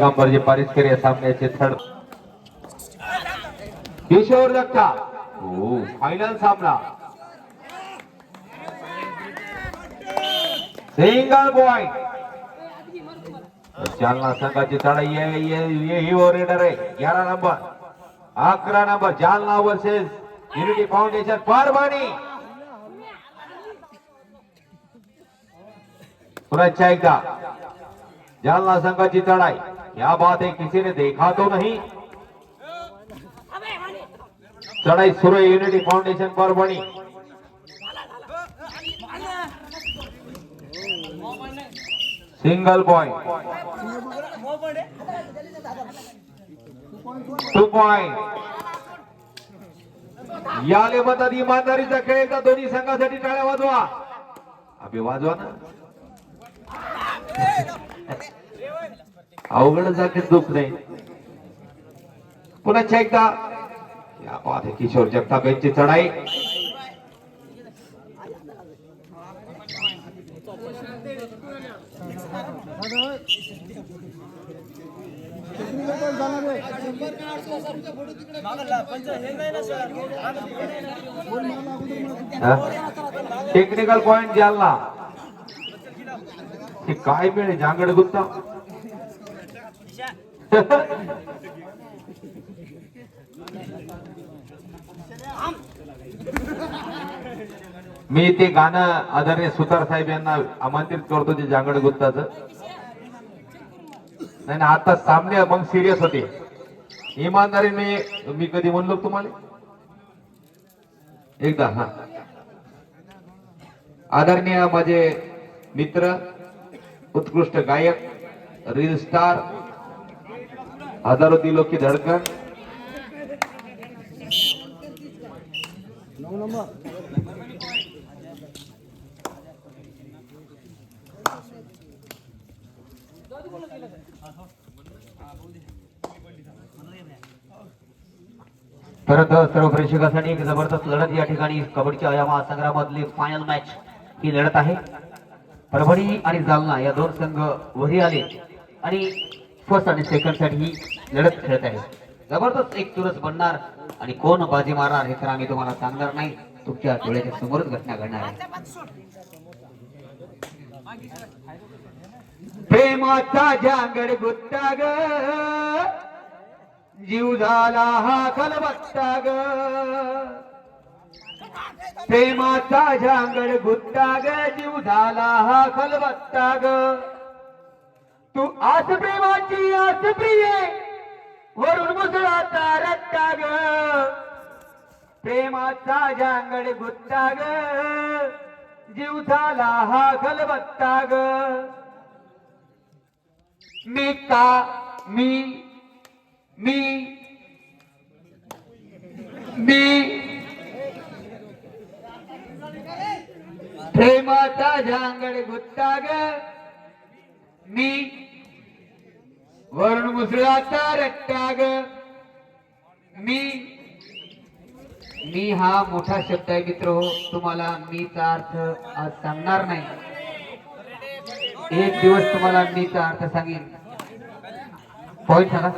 जे पारिस्कर या सामन्याचे थर्ड किशोर जगताप फायनल सामना सिंगल पॉइंट जालना संघाची लढाई ही रेडर आहे 11 number 11 number Jalna versus unity foundation Parbhani पुन्हा एकदा जालना संघाची लढाई क्या बात है किसी ने देखा तो नहीं चढ़ाई शुरू unity foundation Parbhani single point 2 point याले म्हणतात इमानदारीचा खेळ एकदा दोन्ही संघासाठी टाळ्या वाजवा अभि वाजवा ना अवघड जाते दुख नाही पुन्हा एकदा या बात है किशोर जगताप यांची चढाई टेक्निकल पॉइंट जालना हे काय मिळे जांगड गुप्ता मी ते गाणं आदरणीय सुतार साहेब यांना आमंत्रित करतो ते जांगड गुप्ताचं नाही आता सामने मग सिरियस होते इमानदारीने मी कधी म्हणलो तुम्हाला एकदा हा आदरणीय माझे मित्र उत्कृष्ट गायक रील स्टार हजारों दिलों की धड़कन तर सर्व प्रेक्षकांसाठी एक जबरदस्त लढत या ठिकाणी कबड्डीच्या या संग्रामातली फायनल मॅच ही लढत आहे परभणी आणि जालना या दोन संघ वरी आले आणि फर्स्ट आणि सेकंड साठी ही लढत खेळत आहे जबरदस्त एक चुरस बनणार आणि कोण बाजी मारणार हे तर आम्ही तुम्हाला सांगणार नाही तुमच्या डोळ्याच्या समोरच घटना घडणार आहे प्रेमाचा जांगड गुत्ता ग जीव झाला हा खलबत्ता ग प्रेमाचा जांगड गुत्ता ग जीव झाला हा खलबत्ता ग तू आस प्रेमाची आस प्रिये वरून मुसळाचा रट्टा ग प्रेमाचा जांगड गुत्ता ग जीव झाला हा खलबत्ता ग मी का मी प्रेमाचा जांगड गुत्ता ग मी वरून मुसळाचा रट्टा ग मी हा मोठा शब्द आहे मित्र हो तुम्हाला मीचा अर्थ आज सांगणार नाही एक दिवस तुम्हाला मीचा अर्थ सांगेन पॉइंट सांगा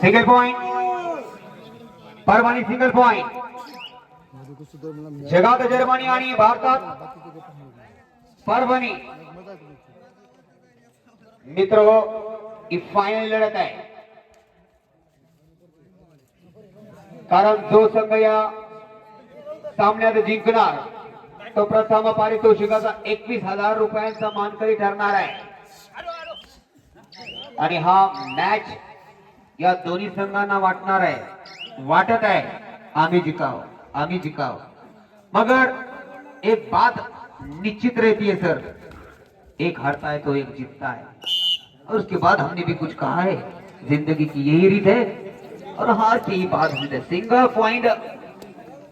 single point Parbhani single point जगात जर्मनी आणि भारतात परभणी मित्र ही फायनल लढत आहे कारण जो संघ या सामन्यात जिंकणार तो प्रथम पारितोषिकाचा 21,000 रुपयांचा मानकरी ठरणार आहे आणि हा मॅच या दोन्ही संघांना वाटत आहे आम्ही जिकाव मगर एक बात निश्चित रहती है सर एक हारता है तो एक जीतता है और उसके बाद हमने भी कुछ कहा है जिंदगी की यही रीत है और हार की ही बात है single point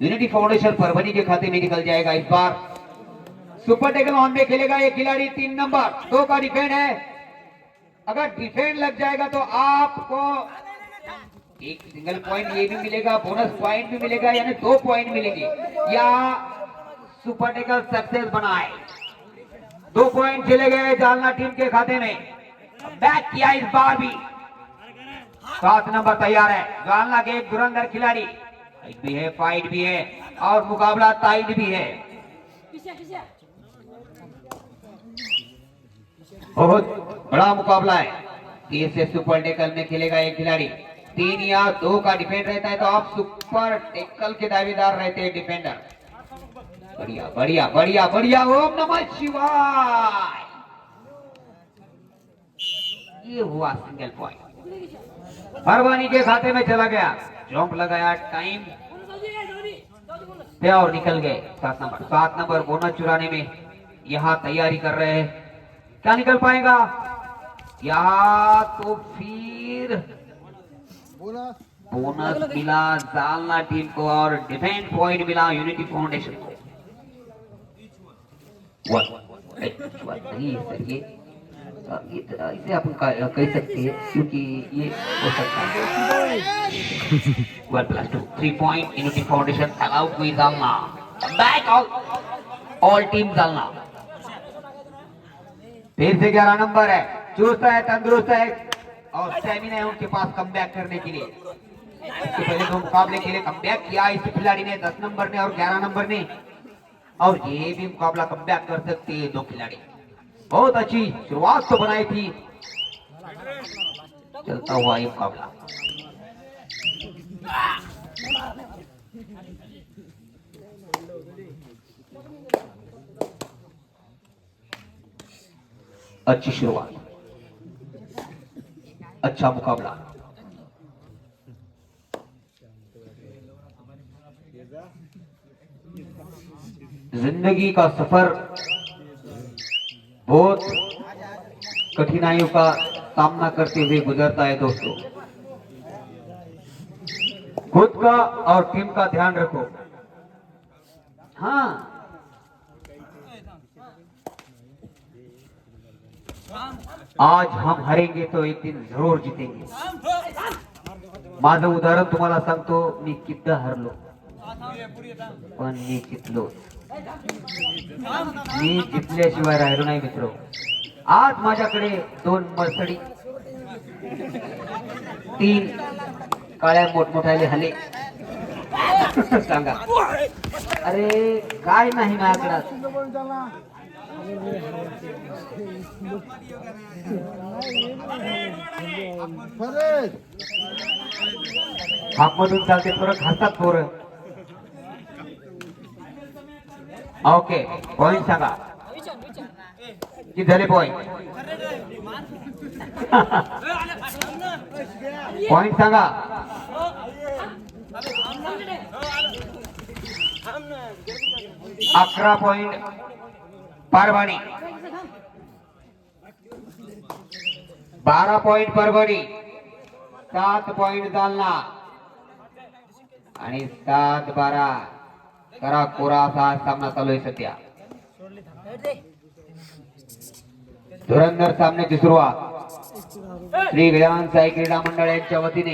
unity foundation Parbhani के खाते में निकल जाएगा इस बार सुपर टेकल ऑन में खेलेगा ये खिलाड़ी 3 नंबर 2 का डिफेंड है। अगर डिफेंड लग जाएगा तो आपको एक सिंगल पॉइंट ये भी मिलेगा, बोनस पॉइंट भी मिलेगा, यानी 2 पॉइंट मिलेंगे या सुपर टेकल सक्सेस बना है। 2 पॉइंट चले गए जालना टीम के खाते में। बैक किया इस बार भी। 7 नंबर तैयार है। जालना के एक धुरंधर खिलाड़ी, फाइट भी है, फाइट भी है और मुकाबला टाइट भी है। बहुत बड़ा मुकाबला है। 3 से सुपर टेकल में खेलेगा एक खिलाड़ी। 3 या 2 का डिफेंड रहता है तो आप सुपर टेकल के दावेदार रहते हैं डिफेंडर। बढ़िया बढ़िया बढ़िया बढ़िया। ओम नमः शिवाय। ये हुआ सिंगल पॉइंट, परवानी के खाते में चला गया। जंप लगाया, टाइम पे और निकल गए। 7 नंबर बोनस चुराने में यहाँ तैयारी कर रहे हैं। क्या निकल पाएगा या तो फिर बोनस मिला जालना टीम को और डिफेंड पॉइंट मिला यूनिटी फाउंडेशन को। नहीं सर, ये इसे अपन कह सकते हैं क्योंकि ये हो सकता है 1+2 3 point unity foundation allowed to Jalna. Back all team Jalna. फिर से 11 नंबर है, चुस्त है, तंदुरुस्त है और स्टेमिना है उनके पास कमबैक करने के लिए। इसके पहले 2 मुकाबले के लिए कमबैक किया इस खिलाड़ी ने, 10 नंबर ने और 11 नंबर ने, और ये भी मुकाबला कमबैक कर सकते हैं 2 खिलाड़ी। बहुत अच्छी शुरुआत तो बनाई थी, चलता हुआ ये मुकाबला। अच्छी शुरुआत, अच्छा मुकाबला। जिंदगी का सफर बहुत कठिनाइयों का सामना करते हुए गुजरता है दोस्तों। खुद का और टीम का ध्यान रखो। हाँ, आज हम हारेंगे तो एक दिन जरूर जीतेंगे। माझं उदाहरण तुम्हाला सांगतो, मी किती हरलो पण मी जितलो। मी जितल्याशिवाय राहिलो नाही मित्र। आज माझ्याकडे 2 मर्सडी, 3 काळ्या मोठमोठ्याले हले सांगा। अरे काय नाही माझ्याकडे। हापमधून चालते पोरं, खातात पोरं। ओके, पॉइंट सांगा किती झाले पॉइंट? पॉइंट सांगा। अकरा point Parbhani, 12 point Parbhani, 7 point Jalna आणि 7-12 करा कोरा असा सामना चालू आहे सध्या। धुरंधर सामन्याची सुरुवात श्री वेदांत साई क्रीडा मंडळ यांच्या वतीने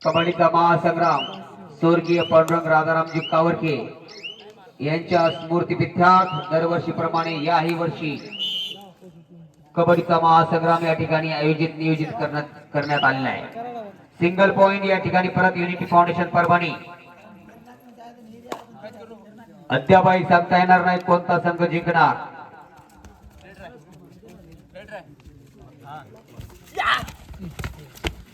कबड्डीचा महासंग्राम स्वर्गीय पांडुरंग राजारामजी कावरके यांच्या स्मृतिपित्यार्थ दरवर्षीप्रमाणे याही वर्षी कबड्डीचा महासंग्राम या ठिकाणी नियोजित करण्यात आलेला आहे। सिंगल पॉइंट या ठिकाणी परत युनिटी फाउंडेशन परभणी। अद्यापही सांगता येणार नाही कोणता संघ जिंकणार।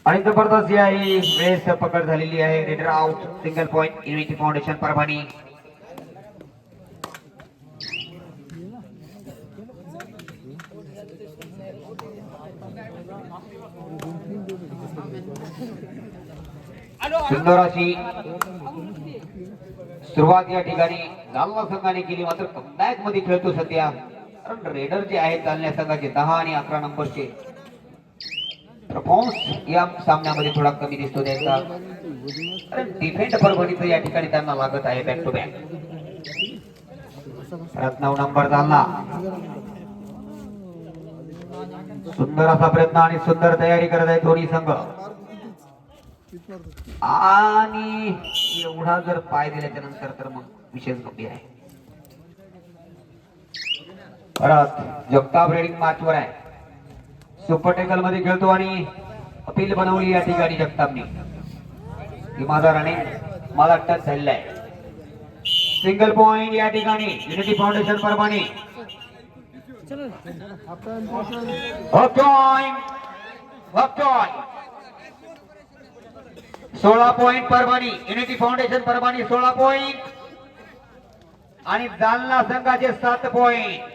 आणि जबरदस्त याही वेळेस पकड झालेली आहे। Raider out, single point unity foundation Parbhani. सुंदर अशी सुरुवात या ठिकाणी जालना संघाने केली, मात्र कमबॅक मध्ये खेळतो सध्या। कारण रेडर जे आहेत जालना संघाचे 10 आणि 11 नंबरचे परफॉर्मन्स या सामन्यामध्ये थोडा कमी दिसतो त्यांचा। कारण डिफेंड परभणीचं या ठिकाणी त्यांना लागत आहे बॅक टू बॅक। परत 9 नंबर जालना. सुंदर असा प्रयत्न आणि सुंदर तयारी करत आहे दोन्ही संघ. आणि एवढा जर पाय दिल्याच्या नंतर तर मग विशेष गंभीर आहे. परत जगताप रेडिंग मार्चवर आहे. सुपर टेकल मध्ये खेळतो आणि अपील बनवली या ठिकाणी जगतापनी की माझा रनिंग मला टच झालेला आहे. सिंगल पॉइंट या ठिकाणी unity foundation Parbhani. Point 16 point Parbhani. Unity foundation Parbhani 16 point आणि जालना संघाचे 7 point.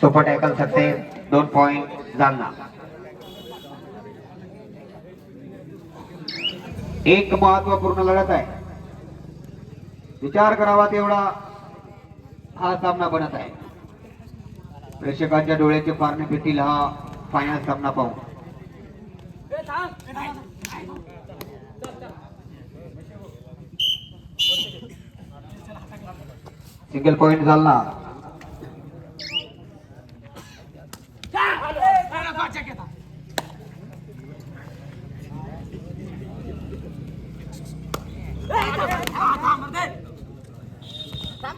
Super tackle success 2 point Jalna. एक महत्वपूर्ण लढत आहे. विचार करावा तेवढा हा सामना बनत आहे. प्रेक्षकांच्या डोळ्याचे पारणे फिरतील हा फायनल सामना पाहून. Single point Jalna.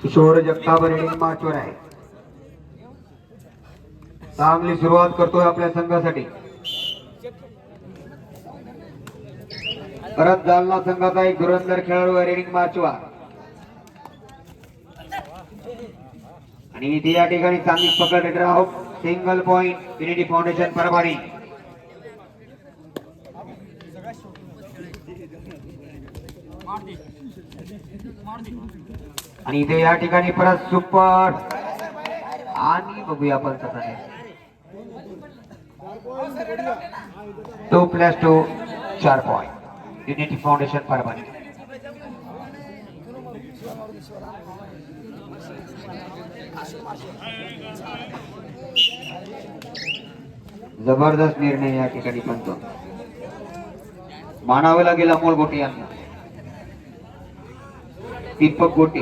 Kishore Jagtap raiding मार्चवर आहे. चांगली सुरुवात करतोय आपल्या संघासाठी. परत जालना संघाचा एक धुरंधर खेळाडू आहे रेडिंग मार्चवर आणि इथे या ठिकाणी चांगली पकड raider out. Single point unity foundation Parbhani. आणि इथे या ठिकाणी परत सुपर आणि बघूया आपण कसं आहे. 2+2 4 पॉइंट युनिटी फाउंडेशन परभणी. जबरदस्त निर्णय या ठिकाणी बनतो. मानावं लागेल अमोल गोटे यांना. दीपक गोटे,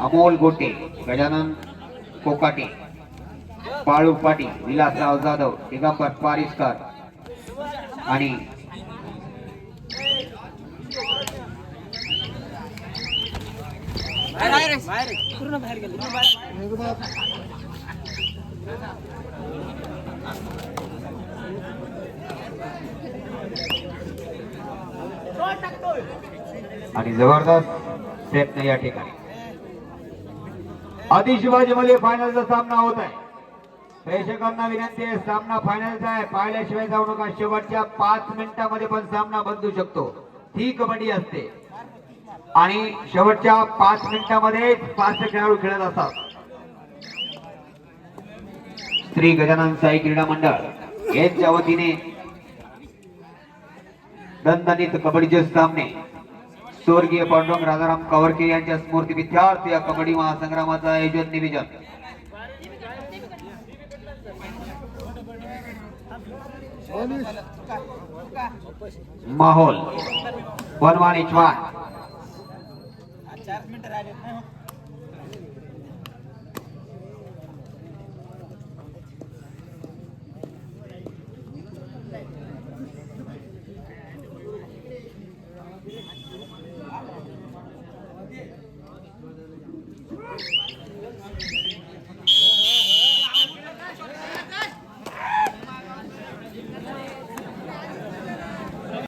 अमोल गोटे, गजानन कोकाटे, बाळू पाटील, विलासराव जाधव, दिगंबर पारिस्कर आणि जबरदस्त प्रयत्न या ठिकाणी. आदि शिवाजी मध्ये फायनलचा सामना होत आहे. प्रेक्षकांना विनंती आहे, सामना फायनलचा आहे, पाहिल्याशिवाय जाऊ नका. शेवटच्या 5 मिनिटांमध्ये पण सामना बदलू शकतो. ही कबड्डी असते आणि शेवटच्या 5 मिनिटांमध्ये 5 खेळाडू खेळत असतात. श्री गजानन साई क्रीडा मंडळ यांच्या वतीने दणदणीत कबड्डीचे सामने. स्वर्गीय पांडुरंग राजाराम कावरके यांच्या स्मृती विद्यार्थ या कबड्डी महासंग्रामाचं आयोजन नियोजन. माहोल बनवान इचवान